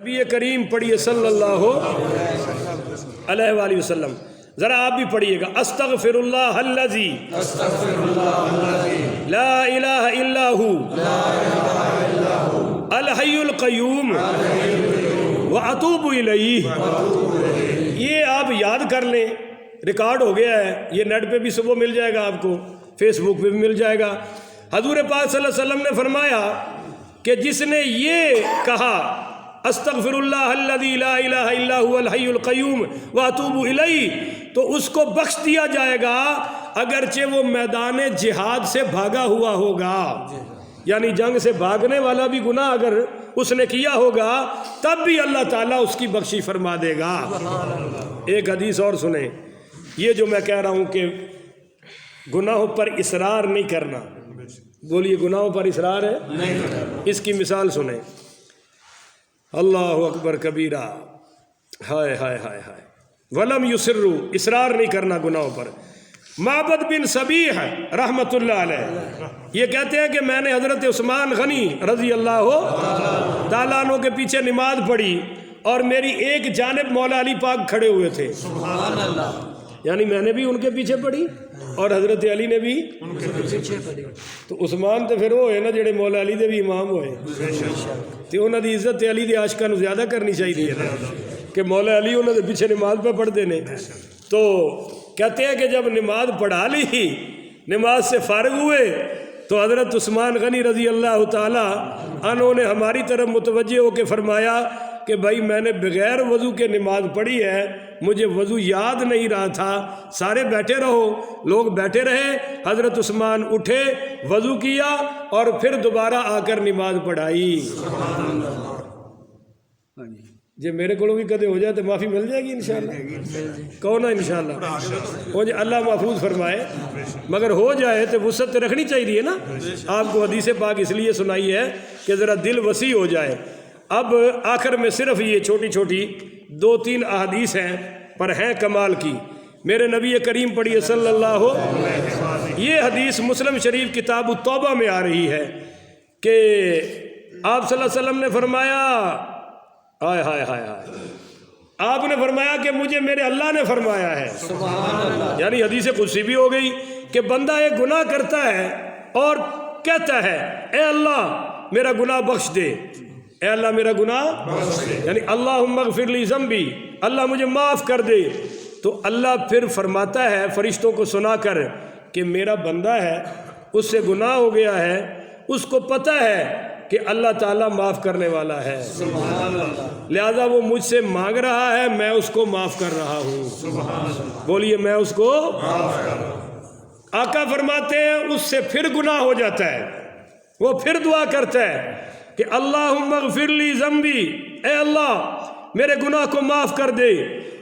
نبی کریم پڑھیے صلی اللہ علیہ وآلہ وسلم. ذرا آپ بھی پڑھیے گا. استغفر اللہ الذی لا الہ الا ہو الحی القیوم واتوب الیہ. یہ آپ یاد کر لیں، ریکارڈ ہو گیا ہے، یہ نیٹ پہ بھی صبح مل جائے گا آپ کو، فیس بک پہ بھی مل جائے گا. حضور پاک صلی اللہ علیہ وسلم نے فرمایا کہ جس نے یہ کہا استغفر اللہ الذی لا الہ الا هو الحی القیوم واتوب الیہ، تو اس کو بخش دیا جائے گا اگرچہ وہ میدان جہاد سے بھاگا ہوا ہوگا. یعنی جنگ سے بھاگنے والا بھی گناہ اگر اس نے کیا ہوگا تب بھی اللہ تعالیٰ اس کی بخشی فرما دے گا. ایک حدیث اور سنیں. یہ جو میں کہہ رہا ہوں کہ گناہوں پر اصرار نہیں کرنا، بولیے گناہوں پر اصرار ہے نہیں کرنا. اس کی مثال سنیں. اللہ اکبر کبیرہ، ہائے ہائے ہائے ہائے. ولم یسروا، اصرار نہیں کرنا گناہوں پر. معبد بن صبیح رحمۃ اللہ علیہ یہ کہتے ہیں کہ میں نے حضرت عثمان غنی رضی اللہ تعالیٰ عنہ کے پیچھے نماز پڑھی اور میری ایک جانب مولا علی پاک کھڑے ہوئے تھے. سبحان اللہ. یعنی میں نے بھی ان کے پیچھے پڑھی اور حضرت علی نے بھی ان کے پیچھے پڑھی. تو عثمان تو پھر وہ ہے نا جڑے مولا علی دے بھی امام ہوئے، تو انہوں دی عزت علی دے عاشقاں نوں زیادہ کرنی چاہیے کہ مولا علی انہوں دے پیچھے نماز پہ پڑھتے نے. تو کہتے ہیں کہ جب نماز پڑھا لی، نماز سے فارغ ہوئے، تو حضرت عثمان غنی رضی اللہ تعالی عنہ نے ہماری طرف متوجہ ہو کے فرمایا کہ بھائی میں نے بغیر وضو کے نماز پڑھی ہے، مجھے وضو یاد نہیں رہا تھا. سارے بیٹھے رہو. لوگ بیٹھے رہے. حضرت عثمان اٹھے، وضو کیا اور پھر دوبارہ آ کر نماز پڑھائی. جی میرے کو بھی کدے ہو جائے تو معافی مل جائے گی انشاءاللہ. کون ہے انشاءاللہ؟ وہ جو اللہ محفوظ فرمائے، مگر ہو جائے تو وسعت رکھنی چاہیے نا. آپ کو حدیث پاک اس لیے سنائی ہے کہ ذرا دل وسیع ہو جائے. اب آخر میں صرف یہ چھوٹی چھوٹی 2-3 احادیث ہیں پر ہیں کمال کی. میرے نبی کریم پڑھیے صلی اللہ یہ حدیث مسلم شریف کتاب التوبہ میں آ رہی ہے کہ آپ صلی اللہ علیہ وسلم نے فرمایا، ہائے ہائے ہائے ہائے، آپ نے فرمایا کہ مجھے میرے اللہ نے فرمایا ہے. سبحان اللہ. یعنی حدیث قدسی بھی ہو گئی کہ بندہ ایک گناہ کرتا ہے اور کہتا ہے اے اللہ میرا گناہ بخش دے، اے اللہ میرا گناہ بخش دے، یعنی اللہم اغفر لی ذنبی، اللہ مجھے معاف کر دے. تو اللہ پھر فرماتا ہے فرشتوں کو سنا کر کہ میرا بندہ ہے، اس سے گناہ ہو گیا ہے، اس کو پتہ ہے کہ اللہ تعالیٰ معاف کرنے والا ہے، سبحان اللہ، لہذا وہ مجھ سے مانگ رہا ہے، میں اس کو معاف کر رہا ہوں. سبحان اللہ. بولیے میں اس کو معاف کر رہا ہوں. آقا فرماتے ہیں اس سے پھر گناہ ہو جاتا ہے، وہ پھر دعا کرتا ہے کہ اللہم اغفر لی ذنبی، اے اللہ میرے گناہ کو معاف کر دے.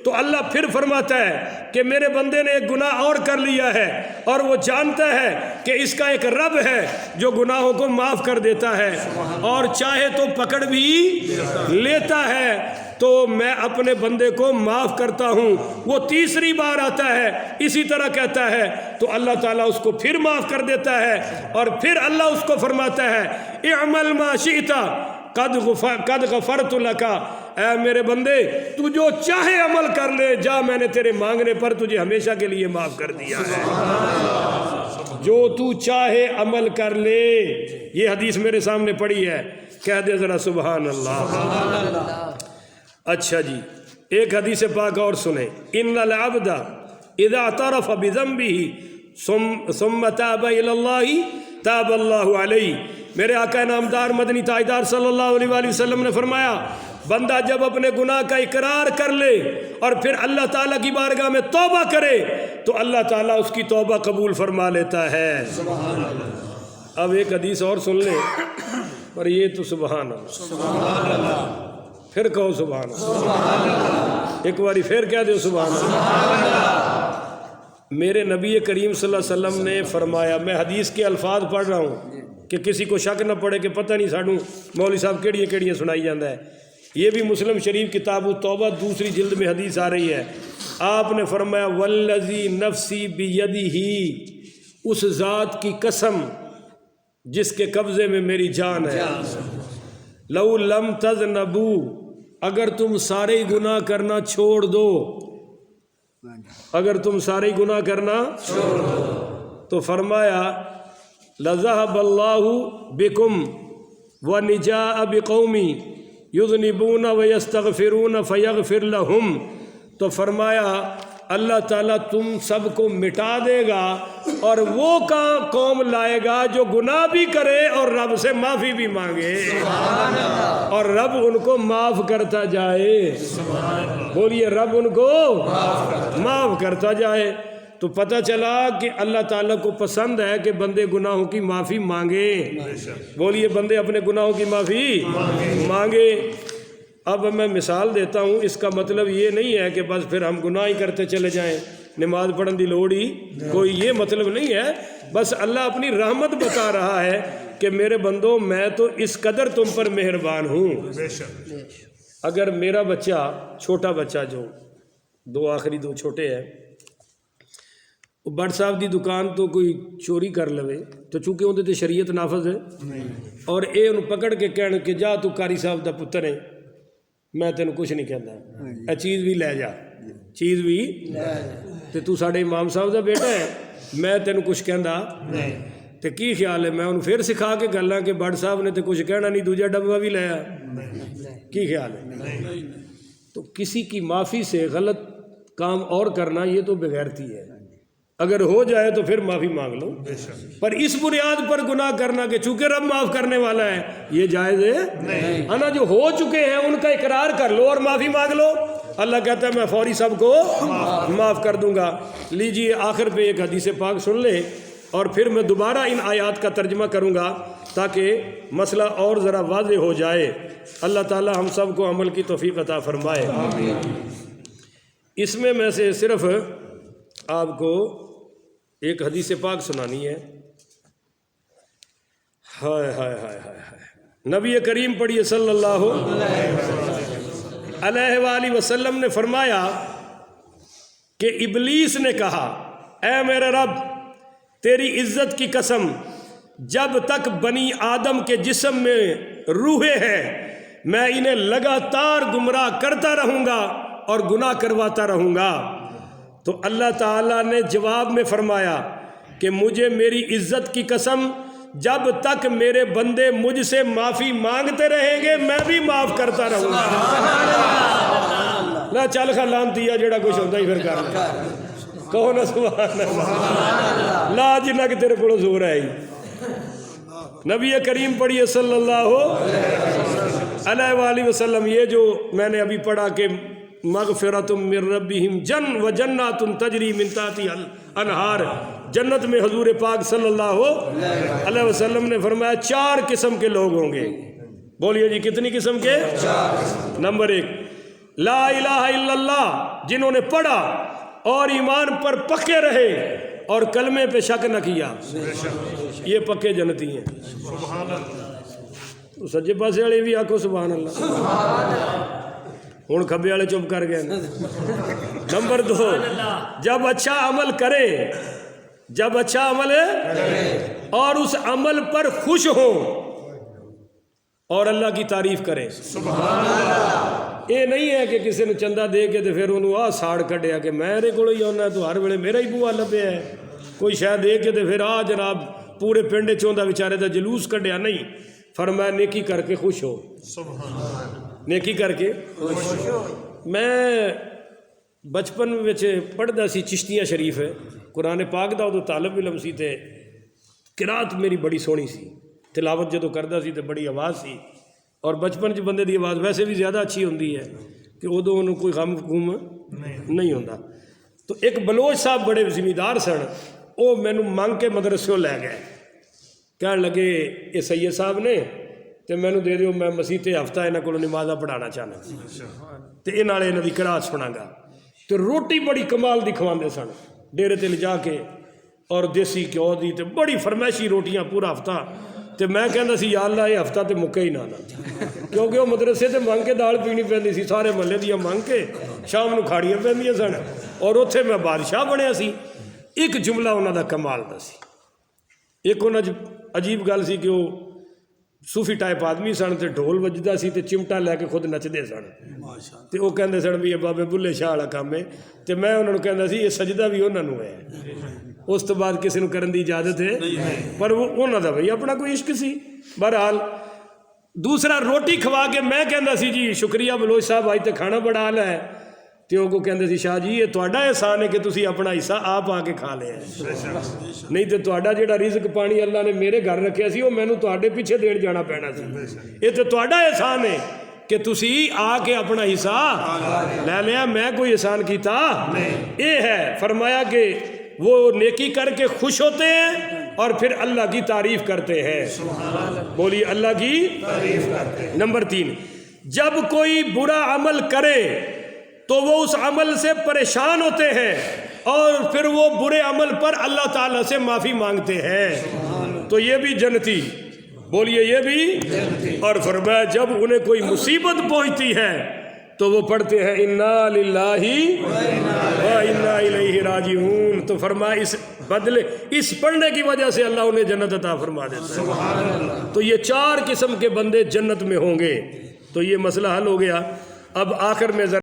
تو اللہ پھر فرماتا ہے کہ میرے بندے نے ایک گناہ اور کر لیا ہے اور وہ جانتا ہے کہ اس کا ایک رب ہے جو گناہوں کو معاف کر دیتا ہے اور چاہے تو پکڑ بھی لیتا ہے. تو میں اپنے بندے کو معاف کرتا ہوں. وہ تیسری بار آتا ہے اسی طرح کہتا ہے تو اللہ تعالیٰ اس کو پھر معاف کر دیتا ہے اور پھر اللہ اس کو فرماتا ہے اعمل ما شئت قد غفرت لک، اے میرے بندے تو جو چاہے عمل کر لے، جا میں نے تیرے مانگنے پر تجھے ہمیشہ کے لیے معاف کر دیا ہے. جو تو چاہے عمل کر لے. یہ حدیث میرے سامنے پڑی ہے، کہہ دے ذرا سبحان اللہ. اچھا جی ایک حدیث پاک اور سنیں. ان العبد اذا اعترف بذنبه ثم تاب الى الله تاب الله علیہ. میرے آقا نامدار مدنی تاجدار صلی اللہ علیہ وآلہ وسلم نے فرمایا بندہ جب اپنے گناہ کا اقرار کر لے اور پھر اللہ تعالیٰ کی بارگاہ میں توبہ کرے تو اللہ تعالیٰ اس کی توبہ قبول فرما لیتا ہے. سبحان اللہ. اب ایک حدیث اور سن لیں پر یہ تو سبحان اللہ. سبحان اللہ. پھر کہو سبحان اللہ. سبحان اللہ. ایک باری پھر کہہ دو سبحان اللہ. سبحان اللہ. میرے نبی کریم صلی اللہ علیہ وسلم نے فرمایا، میں حدیث کے الفاظ پڑھ رہا ہوں کہ کسی کو شک نہ پڑے کہ پتہ نہیں ساڑھوں مولوی صاحب کیڑیاں کیڑیاں سنائی جاندہ ہے. یہ بھی مسلم شریف کتاب التوبہ 2 جلد میں حدیث آ رہی ہے. آپ نے فرمایا والذی نفسی بیدہ، اس ذات کی قسم جس کے قبضے میں میری جان ہے، لو لم تذنبوا اگر تم سارے گناہ کرنا چھوڑ دو، اگر تم سارے گناہ کرنا چھوڑ دو تو فرمایا لذهب اللہ بکم ونجاء بقوم یذنبون ویستغفرون فیغفر لہم، تو فرمایا اللہ تعالیٰ تم سب کو مٹا دے گا اور وہ قوم لائے گا جو گناہ بھی کرے اور رب سے معافی بھی مانگے اور رب ان کو معاف کرتا جائے۔ بولیے رب ان کو معاف کرتا جائے۔ تو پتہ چلا کہ اللہ تعالیٰ کو پسند ہے کہ بندے گناہوں کی معافی مانگیں۔ بولیے بندے اپنے گناہوں کی معافی مانگے۔ اب میں مثال دیتا ہوں، اس کا مطلب یہ نہیں ہے کہ بس پھر ہم گناہ ہی کرتے چلے جائیں، نماز پڑھن دی لوڑ ہی کوئی یہ مطلب نہیں ہے، بس اللہ اپنی رحمت بتا رہا ہے کہ میرے بندوں میں تو اس قدر تم پر مہربان ہوں۔ اگر میرا بچہ چھوٹا بچہ جو آخری دو چھوٹے ہیں، بٹ صاحب دی دکان تو کوئی چوری کر لوے تو چونکہ اندر تے شریعت نافذ ہے اور اے انہوں پکڑ کے کہن کہ جا تو کاری صاحب دا پتر ہے، میں تینوں کچھ نہیں کہتا، اے چیز بھی لے جا، چیز بھی تے تو ساڑھے امام صاحب دا بیٹا ہے، میں تینوں کچھ کہندا تے کی خیال ہے میں انہوں پھر سکھا کے گلاں کہ بٹ صاحب نے تے کچھ کہنا نہیں، دوجہ ڈبہ بھی لیا، کی خیال ہے؟ تو کسی کی معافی سے غلط کام اور کرنا یہ تو بغیرتی ہے، اگر ہو جائے تو پھر معافی مانگ لو، پر اس بنیاد پر گناہ کرنا کہ چونکہ رب معاف کرنے والا ہے یہ جائز ہے انا، جو ہو چکے ہیں ان کا اقرار کر لو اور معافی مانگ لو، اللہ کہتا ہے میں فوری سب کو معاف کر دوں گا۔ لیجئے آخر پہ ایک حدیث پاک سن لیں اور پھر میں دوبارہ ان آیات کا ترجمہ کروں گا تاکہ مسئلہ اور ذرا واضح ہو جائے۔ اللہ تعالی ہم سب کو عمل کی توفیق عطا فرمائے۔ اس میں سے صرف آپ کو ایک حدیث پاک سنانی ہے۔ ہائے ہائے ہائے ہائے، نبی کریم پڑھیے صلی اللہ علیہ وآلہ وسلم نے فرمایا کہ ابلیس نے کہا اے میرے رب تیری عزت کی قسم، جب تک بنی آدم کے جسم میں روحیں ہیں میں انہیں لگاتار گمراہ کرتا رہوں گا اور گناہ کرواتا رہوں گا۔ تو اللہ تعالیٰ نے جواب میں فرمایا کہ مجھے میری عزت کی قسم، جب تک میرے بندے مجھ سے معافی مانگتے رہیں گے میں بھی معاف کرتا رہوں گا۔ لا چل خلان دیا جڑا کچھ ہوتا ہی پھر کرنا، کہو نا سبحان اللہ، لا جنہ کہ تیرے کو زور ہے ہی۔ نبی کریم پڑھیے صلی اللہ علیہ وآلہ وسلم، یہ جو میں نے ابھی پڑھا کہ مغفرۃ من ربہم وجنات تجری من تحتہا الانہار، جنت میں حضور پاک صلی اللہ علیہ وسلم نے فرمایا 4 قسم کے لوگ ہوں گے۔ بولیے جی کتنی قسم کے؟ نمبر 1 لا الہ الا اللہ، جنہوں نے پڑھا اور ایمان پر پکے رہے اور کلمے پہ شک نہ کیا، یہ پکے جنتی ہیں۔ تو سجے پاسے والے بھی آکھو سبحان اللہ، ہوں کھبے والے چپ کر گئے۔ نمبر 2 جب اچھا عمل کرے، جب اچھا عمل اور اس عمل پر خوش ہو اور اللہ کی تعریف کرے۔ یہ نہیں ہے کہ کسی نے چندہ دے کے تو پھر انہوں ساڑ کھڑیا کہ میرے کو ہی آنا تو ہر ویلے میرا ہی بوا لبیا ہے، کوئی شاید دے کے تو پھر جناب پورے پنڈ چوندا بیچارے دا جلوس کھڑیا، نہیں، فرمایا نیکی کر کے خوش ہو، نیکی کر کے خوش ہو۔ میں بچپن میں پڑھتا سی چشتیاں شریف ہے، قرآن پاک دا ادو طالب علم سی تے قرات میری بڑی سونی سی، تلاوت جدو کرتا سی تے بڑی آواز سی، اور بچپن چ بندے دی آواز ویسے بھی زیادہ اچھی ہوندی ہے کہ ادو انہوں کوئی غم گم نہیں ہوندا۔ تو ایک بلوچ صاحب بڑے زمیندار سن، وہ مینوں منگ کے مدرسوں لے گئے، کہن لگے یہ سید صاحب نے تے مینوں دے دیو، میں مسیح تے ہفتہ انہاں کولوں نمازاں پڑھانا چاہنا تے اے نال انہاں دی قرات سنا گا۔ تے روٹی بڑی کمال دی کھواندے سن، ڈیرے تے لجا کے اور دیسی گھیو دی تے بڑی فرمائشی روٹیاں پورا ہفتہ۔ تے میں کہندا سی یا اللہ یہ ہفتہ تے مکے ہی نہ کیونکہ وہ مدرسے تے منگ کے دال پینی پیندی سی، سارے محلے دیاں منگ کے شام نو کھاڑیاں پیندیاں سن، اور اوتھے میں بادشاہ بنیا سی۔ ایک جملہ انہاں دا کمال دا سی، ایک انہاں عجیب گل سی کہ وہ ਸੂਫੀ ਟਾਈਪ ਆਦਮੀ ਸਨ ਤੇ ਢੋਲ ਵੱਜਦਾ ਸੀ ਤੇ ਚਿਮਟਾ ਲੈ ਕੇ ਖੁਦ ਨੱਚਦੇ ਸਨ ਤੇ ਉਹ ਕਹਿੰਦੇ ਸਨ ਵੀ ਇਹ ਬਾਬੇ ਬੁੱਲੇ ਸ਼ਾਹ ਵਾਲਾ ਕੰਮ ਹੈ ਤੇ ਮੈਂ ਉਹਨਾਂ ਨੂੰ ਕਹਿੰਦਾ ਸੀ ਇਹ ਸਜਦਾ ਵੀ ਉਹਨਾਂ ਨੂੰ ਹੈ। ਉਸ ਤੋਂ ਬਾਅਦ ਕਿਸੇ ਨੂੰ ਕਰਨ ਦੀ ਇਜਾਜ਼ਤ ਹੈ ਪਰ ਉਹਨਾਂ ਦਾ ਬਈ ਆਪਣਾ ਕੋਈ ਇਸ਼ਕ ਸੀ। ਬਹਰਹਾਲ ਦੂਸਰਾ ਰੋਟੀ ਖਵਾ ਕੇ ਮੈਂ ਕਹਿੰਦਾ ਸੀ ਜੀ ਸ਼ੁਕਰੀਆ ਬਲੋਚ ਸਾਹਿਬ ਅੱਜ ਤੇ ਖਾਣਾ ਬੜਾ ਆਲਾ ਹੈ ਤੇ ਉਹ ਕੋ ਕਹਿੰਦੇ ਸੀ ਸ਼ਾਹ ਜੀ ਇਹ ਤੁਹਾਡਾ ਅਹਿਸਾਨ ਹੈ ਕਿ ਤੁਸੀਂ ਆਪਣਾ ਹਿੱਸਾ ਆਪ ਆ ਕੇ ਖਾ ਲਿਆ ਨਹੀਂ ਤੇ ਤੁਹਾਡਾ ਜਿਹੜਾ ਰਿਜ਼ਕ ਪਾਣੀ ਅੱਲਾ ਨੇ ਮੇਰੇ ਘਰ ਰੱਖਿਆ ਸੀ ਉਹ ਮੈਨੂੰ ਤੁਹਾਡੇ ਪਿੱਛੇ ਦੇਣ ਜਾਣਾ ਪੈਣਾ ਸੀ। ਇਹ ਤੇ ਤੁਹਾਡਾ ਅਹਿਸਾਨ ਹੈ کہ تسی آ کے اپنا حصہ لے لیا، میں کوئی احسان کیتا یہ ہے۔ فرمایا کہ وہ نیکی کر کے خوش ہوتے ہیں اور پھر اللہ کی تعریف کرتے ہیں، بولیے اللہ کی تعریف کرتے ہیں۔ نمبر 3، جب کوئی برا عمل کرے تو وہ اس عمل سے پریشان ہوتے ہیں اور پھر وہ برے عمل پر اللہ تعالیٰ سے معافی مانگتے ہیں، تو یہ بھی جنتی، بولیے یہ بھی۔ اور فرمایا جب انہیں کوئی مصیبت پہنچتی ہے تو وہ پڑھتے ہیں انا للہ و انا الیہ راجعون، تو فرمایا اس بدلے اس پڑھنے کی وجہ سے اللہ انہیں جنت عطا فرما دیتا ہے۔ تو یہ 4 قسم کے بندے جنت میں ہوں گے، تو یہ مسئلہ حل ہو گیا۔ اب آخر میں